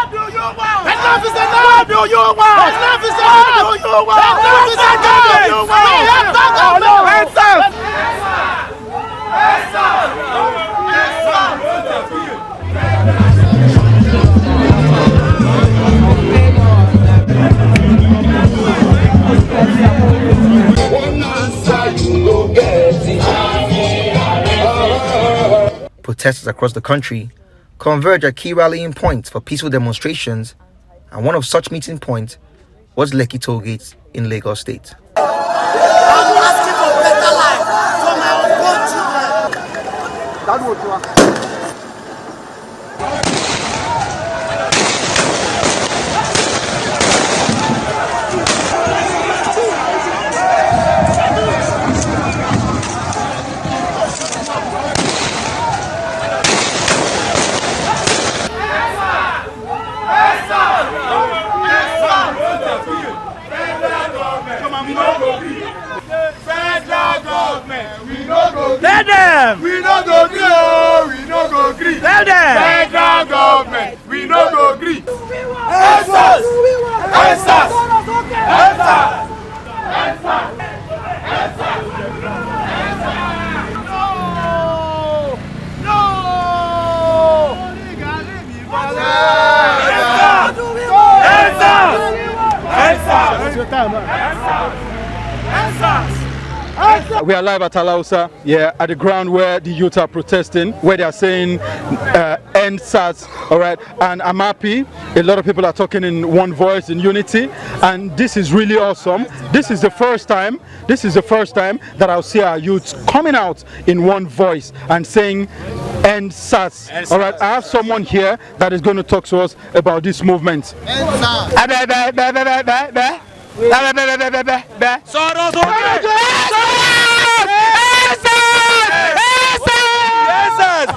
Enough is enough! What do you want? Enough is enough! What do you want? Enough is enough! We have done no answers! Protesters across the country converge at key rallying points for peaceful demonstrations, and one of such meeting points was Lekki toll gates in Lagos State. I'm asking for better life for my unborn children. Tell them! We no go gree, oh, we no go gree. Tell them! Federal government, we no go gree. END SARS! We are live at Alausa, at the ground where the youth are protesting, where they are saying END SARS, all right, and I'm happy. A lot of people are talking in one voice, in unity, and this is really awesome. This is the first time that I'll see our youth coming out in one voice and saying END SARS. All right, I have someone here that is going to talk to us about this movement.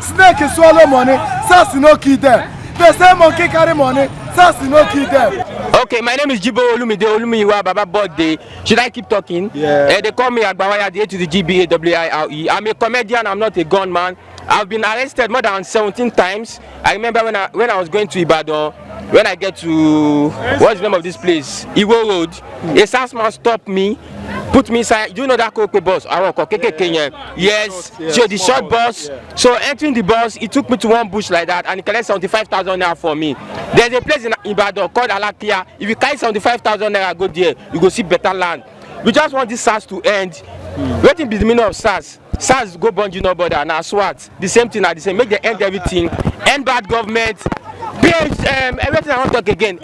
Snake is swallow money, SARS no kill them. The same monkey carry money, SARS no kill them. Okay, my name is Jibo Olumiwa Baba birthday. Should I keep talking? Yeah. They call me Agbawaya, the A to the GBAWIRE. I'm a comedian, I'm not a gunman. I've been arrested more than 17 times. I remember when I was going to Ibadan, when I get to, what's the name of this place? Iwo Road. A SARS man stopped me, put me inside. Do you know that Coco bus? Yes. So the short bus. So entering the bus, he took me to one bush like that and he collected 75,000 naira for me. There's a place in Ibadan called Alausa. If you carry 75,000 naira, go there, you go see better land. We just want this SARS to end. What is the meaning of SARS? SARS go bungee nobody and SWAT. The same thing, the same. Make them end everything. End bad government. Everything I want to talk again.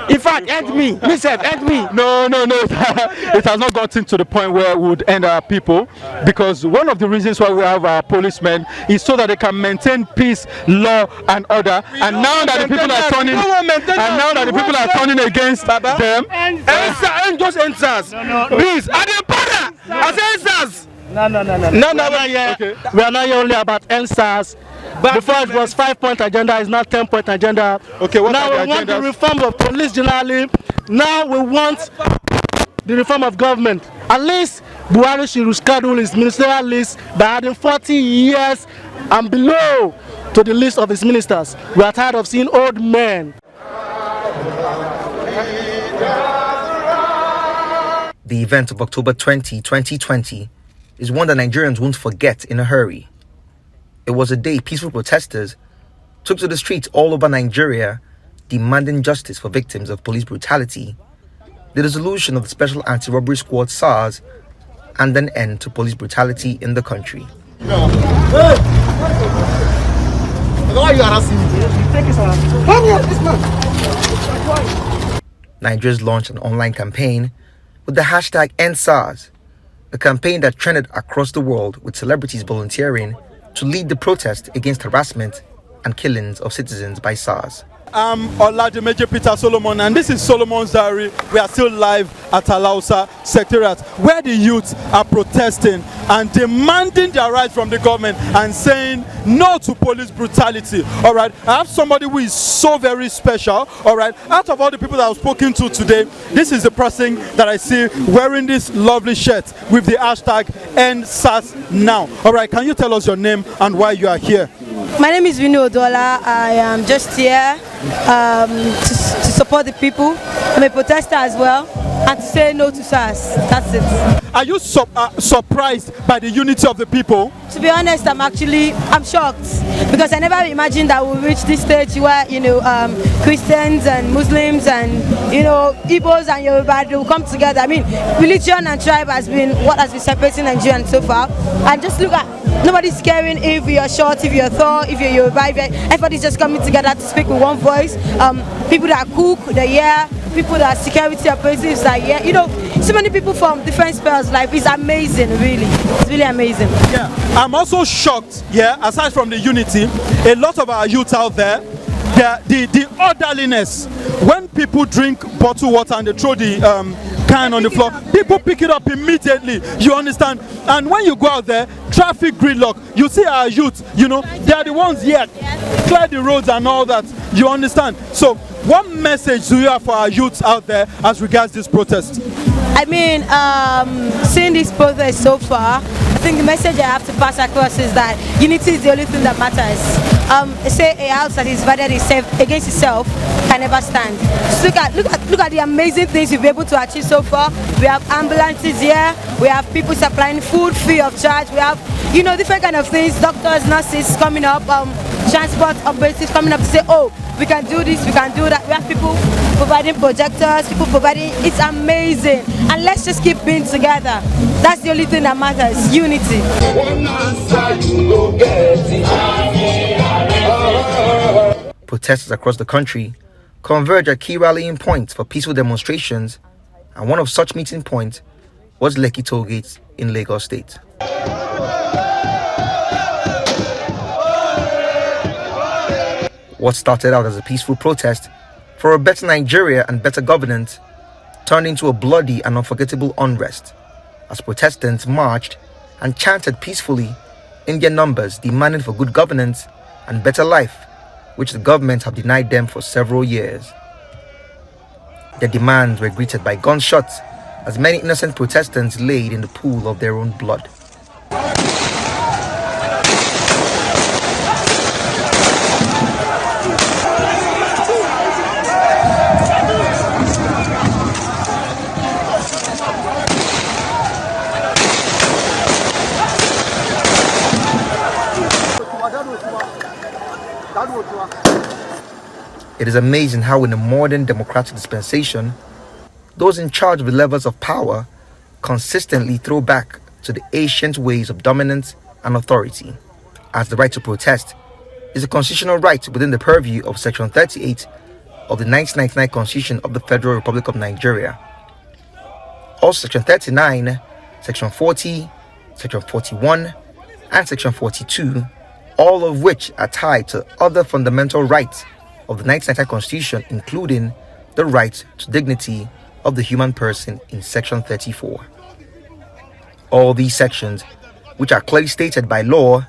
In fact, end me. Myself, end me. No. It has not gotten to the point where we would end our people, because one of the reasons why we have our policemen is so that they can maintain peace, law, and order. And now that the people are turning against them, Just end SARS. Please, I didn't bother. I said end SARS. No. Okay. We are not here only about END SARS. Before it was 5-point agenda, it's now 10-point agenda. Okay, what now are we the want the agendas? reform of police generally. Now we want the reform of government. At least Buhari should reschedule his ministerial list by adding 40 years and below to the list of his ministers. We are tired of seeing old men. The event of October 20, 2020 is one that Nigerians won't forget in a hurry. It was a day peaceful protesters took to the streets all over Nigeria demanding justice for victims of police brutality, the dissolution of the Special Anti-Robbery Squad SARS, and an end to police brutality in the country. Nigeria's launched an online campaign with the hashtag END SARS, a campaign that trended across the world with celebrities volunteering to lead the protest against harassment and killings of citizens by SARS. I'm Oladimeji Peter Solomon, and this is Solomon's Diary. We are still live at Alausa Secretariat, where the youth are protesting and demanding their rights from the government and saying no to police brutality. All right, I have somebody who is so very special. All right, out of all the people that I've spoken to today, this is the person that I see wearing this lovely shirt with the hashtag END SARS now. All right, can you tell us your name and why you are here? My name is Vinu Odola. I am just here to support the people. I'm a protester as well, and to say no to SARS. That's it. Are you surprised by the unity of the people? To be honest, I'm shocked because I never imagined that we'll reach this stage where Christians and Muslims and Igbos and Yoruba will come together. I mean, religion and tribe has been what has been separating Nigerians so far. And just look at, nobody's caring if you're short, if you're tall, if you're Yoruba. Everybody's just coming together to speak with one voice. People that cook, they're here. People that are security operatives are here. So many people from different spells. Like, it's amazing, really. It's really amazing. Yeah, I'm also shocked. Yeah, aside from the unity, a lot of our youth out there, the orderliness. When people drink bottled water and they throw the can on the floor, people pick it up immediately. You understand? And when you go out there, traffic gridlock, you see our youth. They are the ones here, clear the roads and all that. You understand? So, what message do you have for our youths out there as regards this protest? I mean, seeing this protest so far, I think the message I have to pass across is that unity is the only thing that matters. Say a house that is divided against itself can never stand. Just look at the amazing things we've been able to achieve so far. We have ambulances here. We have people supplying food free of charge. We have different kind of things. Doctors, nurses coming up. Transport operatives coming up to say, oh, we can do this, we can do that. We have people providing projectors, people providing. It's amazing. And let's just keep being together. That's the only thing that matters. Unity. Protesters across the country converge at key rallying points for peaceful demonstrations, and one of such meeting points was Lekki Tollgate in Lagos State. What started out as a peaceful protest for a better Nigeria and better governance turned into a bloody and unforgettable unrest as protestants marched and chanted peacefully in their numbers, demanding for good governance and better life, which the government have denied them for several years. Their demands were greeted by gunshots as many innocent protestants laid in the pool of their own blood. It is amazing how in a modern democratic dispensation, those in charge of the levels of power consistently throw back to the ancient ways of dominance and authority, as the right to protest is a constitutional right within the purview of Section 38 of the 1999 Constitution of the Federal Republic of Nigeria. Also Section 39, Section 40, Section 41, and Section 42, all of which are tied to other fundamental rights of the 1999 Constitution, including the right to dignity of the human person in Section 34. All these sections, which are clearly stated by law,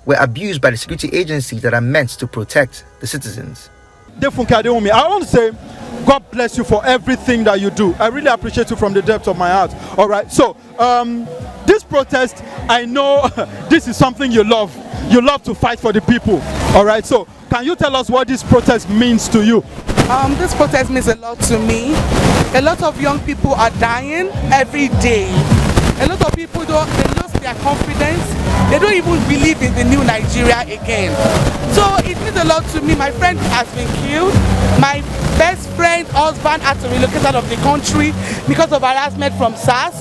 were abused by the security agencies that are meant to protect the citizens. I want to say, God bless you for everything that you do. I really appreciate you from the depth of my heart. All right, so this protest, I know this is something you love. You love to fight for the people. All right, so can you tell us what this protest means to you? This protest means a lot to me. A lot of young people are dying every day. A lot of people they lose their confidence. They don't even believe in the new Nigeria again. So it means a lot to me. My friend has been killed. My best friend, husband had to relocate out of the country because of harassment from SARS.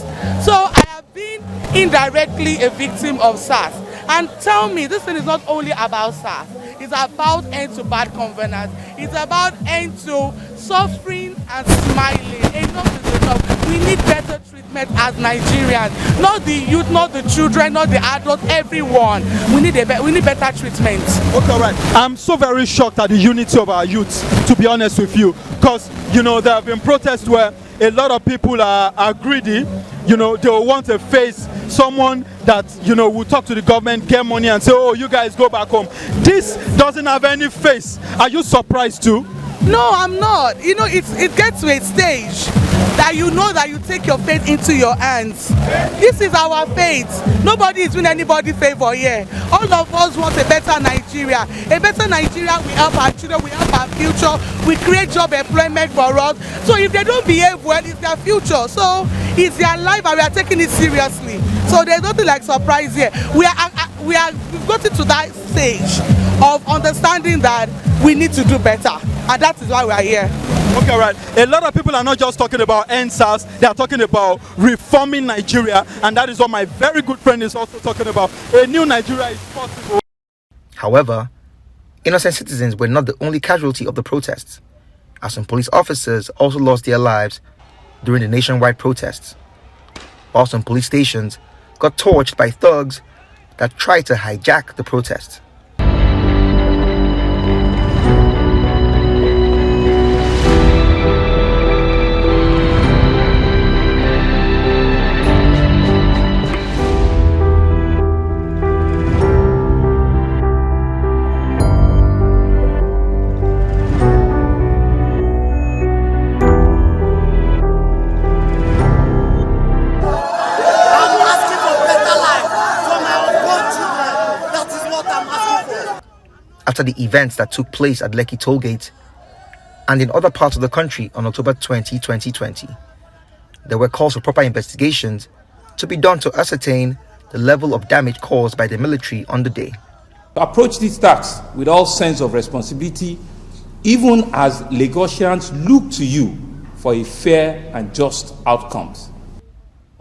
So I have been indirectly a victim of SARS. And tell me, this thing is not only about SARS. It's about end to bad governance. It's about end to suffering and smiling. Enough is enough. We need better treatment as Nigerians. Not the youth, not the children, not the adults, everyone. We need better treatment. Okay, all right. I'm so very shocked at the unity of our youth, to be honest with you. Because, there have been protests where a lot of people are greedy. They will want to face someone that will talk to the government, get money and say, oh, you guys go back home. This doesn't have any face. Are you surprised too? No, I'm not. It gets to a stage that you know that you take your faith into your hands. This is our faith. Nobody is doing anybody favor here. All of us want a better Nigeria. A better Nigeria will help our children, will help our future, we create job employment for us. So if they don't behave well, it's their future. So it's their life and we are taking it seriously. So there's nothing like surprise here. We've gotten to that stage of understanding that we need to do better. And that is why we are here. Okay, right. A lot of people are not just talking about END SARS, they are talking about reforming Nigeria, and that is what my very good friend is also talking about. A new Nigeria is possible. However, innocent citizens were not the only casualty of the protests, as some police officers also lost their lives during the nationwide protests, while some police stations got torched by thugs that tried to hijack the protest. After the events that took place at Lekki Tollgate and in other parts of the country on October 20, 2020, there were calls for proper investigations to be done to ascertain the level of damage caused by the military on the day. Approach this task with all sense of responsibility, even as Lagosians look to you for a fair and just outcomes.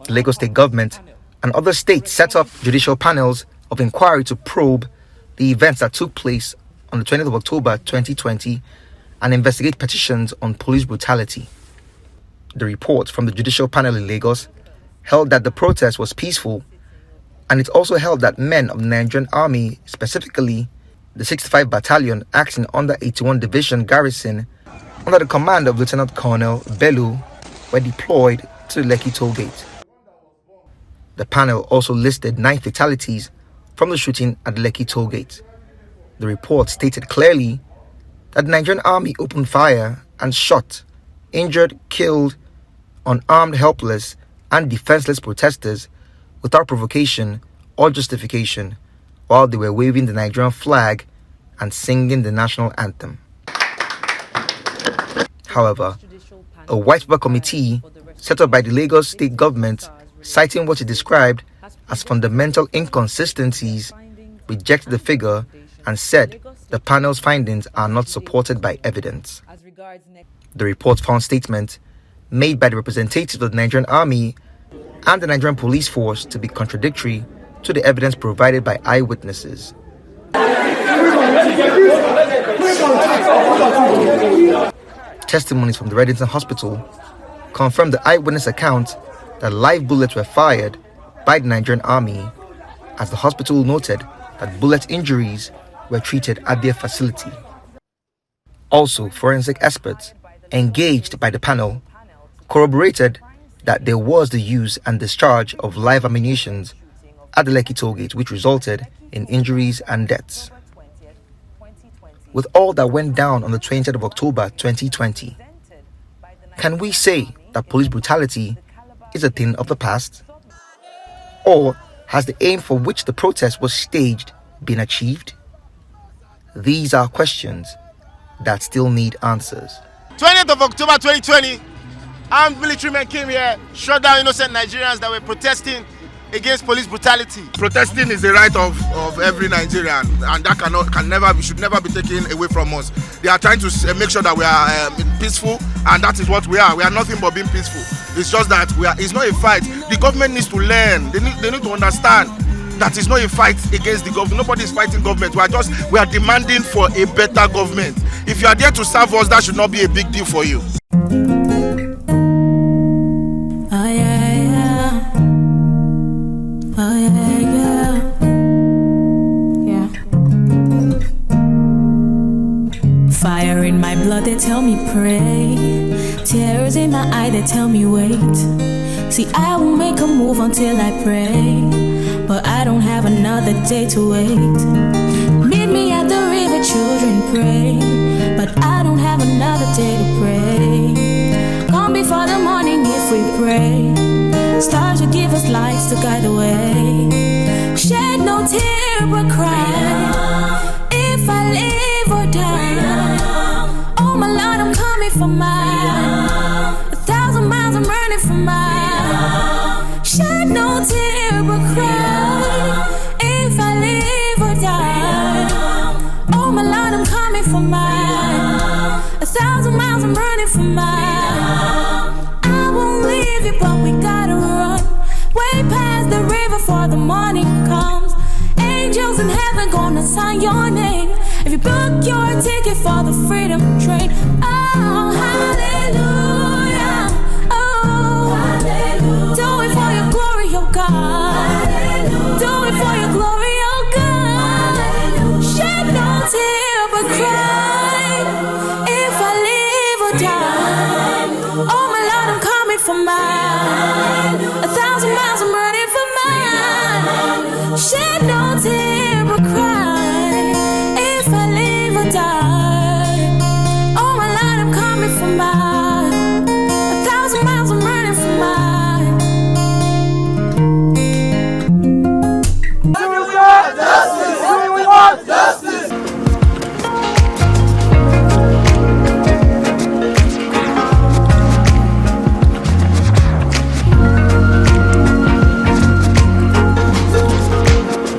The Lagos State government and other states set up judicial panels of inquiry to probe the events that took place on the 20th of October 2020 and investigate petitions on police brutality. The report from the judicial panel in Lagos held that the protest was peaceful, and it also held that men of the Nigerian Army, specifically the 65 Battalion acting under 81 Division Garrison under the command of Lieutenant Colonel Bello, were deployed to the Lekki Tollgate. The panel also listed 9 fatalities from the shooting at the Lekki Tollgate. The report stated clearly that the Nigerian Army opened fire and shot, injured, killed unarmed, helpless, and defenseless protesters without provocation or justification while they were waving the Nigerian flag and singing the national anthem. However, a white paper committee set up by the Lagos State government, citing what it described as fundamental inconsistencies, rejected the figure and said the panel's findings are not supported by evidence. The report found statements made by the representatives of the Nigerian Army and the Nigerian Police Force to be contradictory to the evidence provided by eyewitnesses. Testimonies from the Reddington Hospital confirmed the eyewitness account that live bullets were fired by the Nigerian Army, as the hospital noted that bullet injuries were treated at their facility. Also, forensic experts engaged by the panel corroborated that there was the use and discharge of live ammunition at the Lekki Tollgate, which resulted in injuries and deaths. With all that went down on the 20th of October 2020, can we say that police brutality is a thing of the past? Or has the aim for which the protest was staged been achieved? These are questions that still need answers. 20th of October 2020, armed military men came here, shot down innocent Nigerians that were protesting against police brutality. Protesting is the right of every Nigerian, and that should never be taken away from us. They are trying to make sure that we are peaceful, and that is what we are. We are nothing but being peaceful. It's just that it's not a fight. The government needs to learn. They need to understand that it's not a fight against the government. Nobody is fighting government. We are demanding for a better government. If you are there to serve us, that should not be a big deal for you. Fire in my blood, they tell me pray. Tears in my eye, they tell me wait. See, I won't make a move until I pray, but I don't have another day to wait. Meet me at the river, children pray, but I don't have another day to pray. Come before the morning stars will give us lights to guide the way. Shed no tear but cry. If I live or die, oh my Lord, I'm coming for mine. 1,000 miles I'm running for mine. Shed no tear but cry. If I live or die, oh my Lord, I'm coming for mine. 1,000 miles I'm running for mine. I won't leave you, but we gotta run way past the river before the morning comes. Angels in heaven gonna sign your name if you book your ticket for the freedom train. Oh, hallelujah. Oh, hallelujah. Do it for your glory, oh God. Hallelujah. Do it for your glory, oh God. Hallelujah. Shed no tear but cry. If I live or die, oh my Lord, I'm coming for mine. 1,000 miles I'm running for mine. Shed no